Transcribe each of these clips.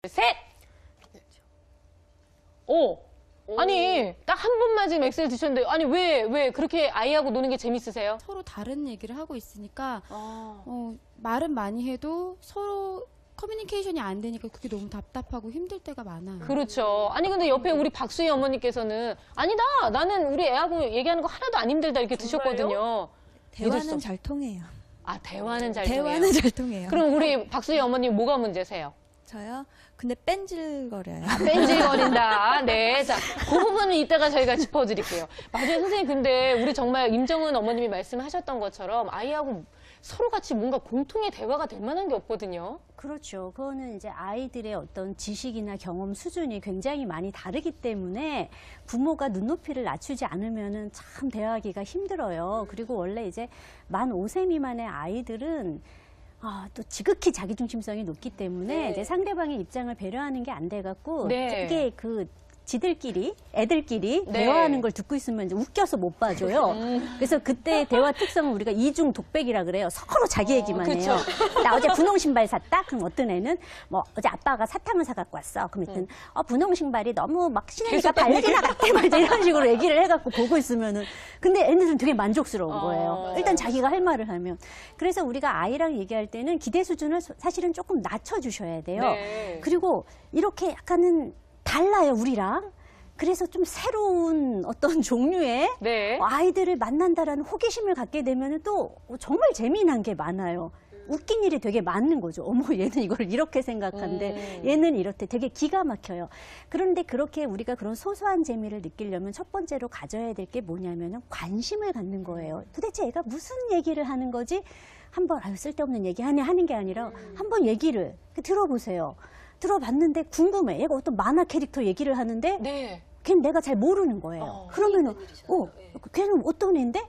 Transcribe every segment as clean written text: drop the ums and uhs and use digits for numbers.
셋! 오! 아니, 딱 한 번만 지금 엑셀 드셨는데, 아니, 왜 그렇게 아이하고 노는 게 재밌으세요? 서로 다른 얘기를 하고 있으니까 말은 많이 해도 서로 커뮤니케이션이 안 되니까 그게 너무 답답하고 힘들 때가 많아요. 그렇죠. 아니, 근데 옆에 우리 박수희 어머니께서는, 아니다! 나는 우리 애하고 얘기하는 거 하나도 안 힘들다, 이렇게 드셨거든요. 대화는 잘 통해요. 아, 대화는 잘 대화는 통해요. 잘 통해요. 그럼 우리 박수희 어머님 뭐가 문제세요? 저요? 근데 뺀질거려요. 뺀질거린다. 네. 자, 그 부분은 이따가 저희가 짚어드릴게요. 맞아요, 선생님. 근데 우리 정말 임정은 어머님이 말씀하셨던 것처럼 아이하고 서로 같이 뭔가 공통의 대화가 될 만한 게 없거든요. 그렇죠. 그거는 이제 아이들의 어떤 지식이나 경험 수준이 굉장히 많이 다르기 때문에 부모가 눈높이를 낮추지 않으면은 참 대화하기가 힘들어요. 그리고 원래 이제 만 5세 미만의 아이들은 또 지극히 자기중심성이 높기 때문에 이제 상대방의 입장을 배려하는 게 안 돼갖고 되게 애들끼리 대화하는 걸 듣고 있으면 이제 웃겨서 못 봐줘요. 그래서 그때 대화 특성은 우리가 이중 독백이라 그래요. 서로 자기 얘기만 해요. 나 어제 분홍 신발 샀다? 그럼 어떤 애는 뭐 어제 아빠가 사탕을 사갖고 왔어. 그럼 일단 분홍 신발이 너무 막 신으니까 발레리 나갔대. 막 이런 식으로 얘기를 해갖고 보고 있으면은 근데 애들은 되게 만족스러운 거예요. 일단 자기가 할 말을 하면. 그래서 우리가 아이랑 얘기할 때는 기대 수준을 사실은 조금 낮춰주셔야 돼요. 그리고 이렇게 약간은 달라요, 우리랑. 그래서 좀 새로운 어떤 종류의 아이들을 만난다라는 호기심을 갖게 되면 또 정말 재미난 게 많아요. 웃긴 일이 되게 많은 거죠. 어머, 얘는 이걸 이렇게 생각한대. 얘는 이렇대. 되게 기가 막혀요. 그런데 그렇게 우리가 그런 소소한 재미를 느끼려면 첫 번째로 가져야 될 게 뭐냐면은 관심을 갖는 거예요. 도대체 얘가 무슨 얘기를 하는 거지? 한번 쓸데없는 얘기 하는 게 아니라 한번 얘기를 들어보세요. 들어봤는데 궁금해. 얘가 어떤 만화 캐릭터 얘기를 하는데 걔는 내가 잘 모르는 거예요. 그러면은 걔는 어떤 애인데?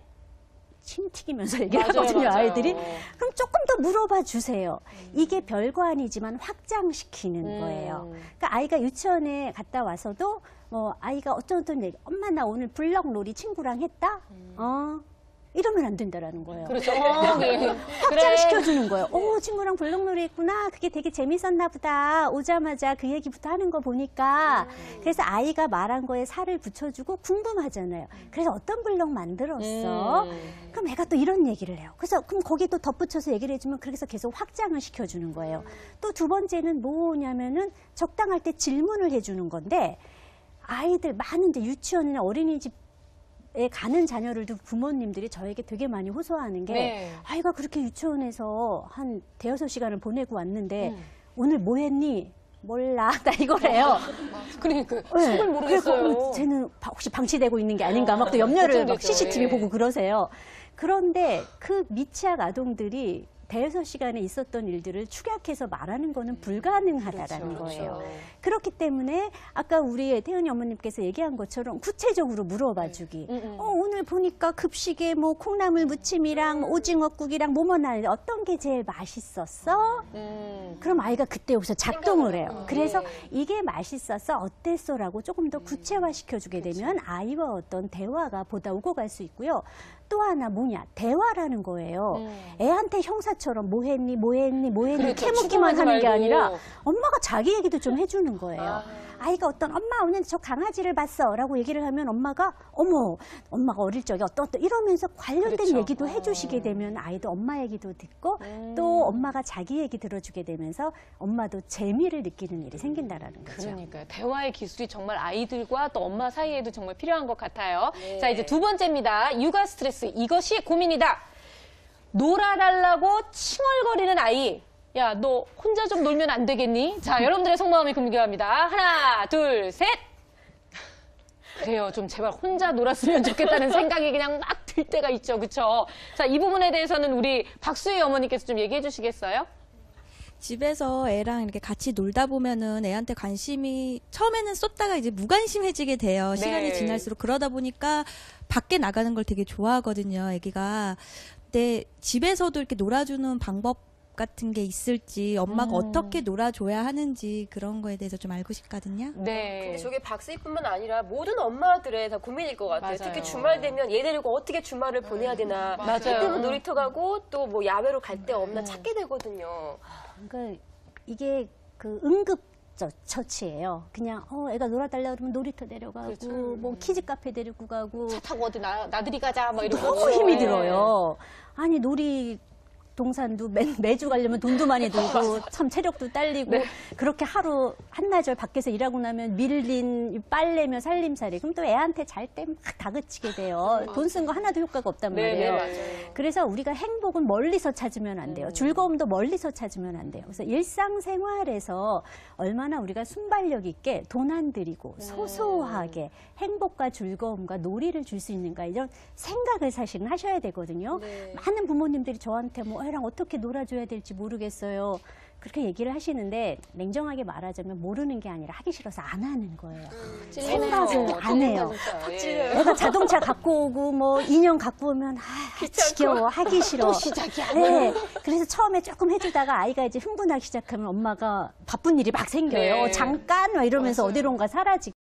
침 튀기면서 얘기를 하거든요, 아이들이. 그럼 조금 더 물어봐 주세요. 이게 별거 아니지만 확장시키는 거예요. 그러니까 아이가 유치원에 갔다 와서도 아이가 어떤 얘기, 엄마 나 오늘 블럭놀이 친구랑 했다? 이러면 안 된다라는 거예요. 그렇죠. 확장시켜주는 거예요. 친구랑 블록놀이 했구나. 그게 되게 재밌었나 보다. 오자마자 그 얘기부터 하는 거 보니까. 그래서 아이가 말한 거에 살을 붙여주고 궁금하잖아요. 그래서 어떤 블록 만들었어? 그럼 애가 또 이런 얘기를 해요. 그래서 그럼 거기에 또 덧붙여서 얘기를 해주면 그래서 계속 확장을 시켜주는 거예요. 또 두 번째는 뭐냐면은 적당할 때 질문을 해주는 건데 아이들 많은데 유치원이나 어린이집 에 가는 자녀를 두고 부모님들이 저에게 되게 많이 호소하는 게 아이가 그렇게 유치원에서 한 대여섯 시간을 보내고 왔는데 오늘 뭐 했니? 몰라. 나 이거래요. 그러니까 속을 모르겠어요. 쟤는 혹시 방치되고 있는 게 아닌가 막 또 염려를 막 CCTV 보고 그러세요. 그런데 그 미취학 아동들이 대여섯 시간에 있었던 일들을 축약해서 말하는 거는 불가능하다라는 거예요. 그렇기 때문에 아까 우리 태은이 어머님께서 얘기한 것처럼 구체적으로 물어봐 주기. 오늘 보니까 급식에 뭐 콩나물 무침이랑 오징어국이랑 뭐뭐 나는데 어떤 게 제일 맛있었어? 그럼 아이가 그때 여기서 작동을 해요. 그래서 이게 맛있었어? 어땠어?라고 조금 더 구체화시켜 주게 되면 아이와 어떤 대화가 보다 오고 갈 수 있고요. 또 하나 뭐냐? 대화라는 거예요. 애한테 형사처럼 뭐 했니? 캐묻기만 하는 게 아니라 엄마가 자기 얘기도 좀 해주는 거예요. 아이가 엄마 오늘 저 강아지를 봤어 라고 얘기를 하면 엄마가 엄마가 어릴 적에 어떤 이러면서 관련된 얘기도 해주시게 되면 아이도 엄마 얘기도 듣고 또 엄마가 자기 얘기 들어주게 되면서 엄마도 재미를 느끼는 일이 생긴다라는 거죠. 그러니까요. 대화의 기술이 정말 아이들과 또 엄마 사이에도 정말 필요한 것 같아요. 자, 이제 두 번째입니다. 육아 스트레스. 이것이 고민이다. 놀아달라고 칭얼거리는 아이. 야, 너 혼자 좀 놀면 안 되겠니? 자, 여러분들의 속마음이 궁금합니다. 하나, 둘, 셋. 그래요. 좀 제발 혼자 놀았으면 좋겠다는 생각이 그냥 막 들 때가 있죠. 그쵸? 자, 이 부분에 대해서는 우리 박수희 어머니께서 좀 얘기해 주시겠어요? 집에서 애랑 이렇게 같이 놀다 보면은 애한테 관심이 처음에는 쏟다가 이제 무관심해지게 돼요. 시간이 지날수록. 그러다 보니까 밖에 나가는 걸 되게 좋아하거든요, 애기가. 근데 집에서도 이렇게 놀아주는 방법 같은 게 있을지, 엄마가 어떻게 놀아줘야 하는지 그런 거에 대해서 좀 알고 싶거든요. 근데 저게 박스이뿐만 아니라 모든 엄마들의 다 고민일 것 같아요. 특히 주말 되면 얘 데리고 어떻게 주말을 보내야 되나. 이때는 놀이터 가고 또 뭐 야외로 갈 데 없나 찾게 되거든요. 그러니까 이게 그 응급 처치예요. 그냥 애가 놀아달라 그러면 놀이터 데려가고 뭐 키즈 카페 데리고 가고 차 타고 어디 나들이 가자 뭐 이러고. 너무 힘이 예. 들어요. 아니 동산도 매주 가려면 돈도 많이 들고 참 체력도 딸리고 그렇게 하루 한나절 밖에서 일하고 나면 밀린 빨래며 살림살이 그럼 또 애한테 잘 때 막 다그치게 돼요. 돈 쓴 거 하나도 효과가 없단 말이에요. 맞아요. 그래서 우리가 행복은 멀리서 찾으면 안 돼요. 즐거움도 멀리서 찾으면 안 돼요. 그래서 일상생활에서 얼마나 우리가 순발력 있게 돈 안 들이고 소소하게 행복과 즐거움과 놀이를 줄 수 있는가 이런 생각을 사실은 하셔야 되거든요. 많은 부모님들이 저한테 뭐 애랑 어떻게 놀아줘야 될지 모르겠어요. 그렇게 얘기를 하시는데 냉정하게 말하자면 모르는 게 아니라 하기 싫어서 안 하는 거예요. 생각을 안 해요. 내가 자동차 갖고 오고 뭐 인형 갖고 오면 지겨워 하기 싫어. 또 시작이야. 네. 그래서 처음에 조금 해주다가 아이가 이제 흥분하기 시작하면 엄마가 바쁜 일이 막 생겨요. 네. 잠깐 막 이러면서 어디론가 사라지고.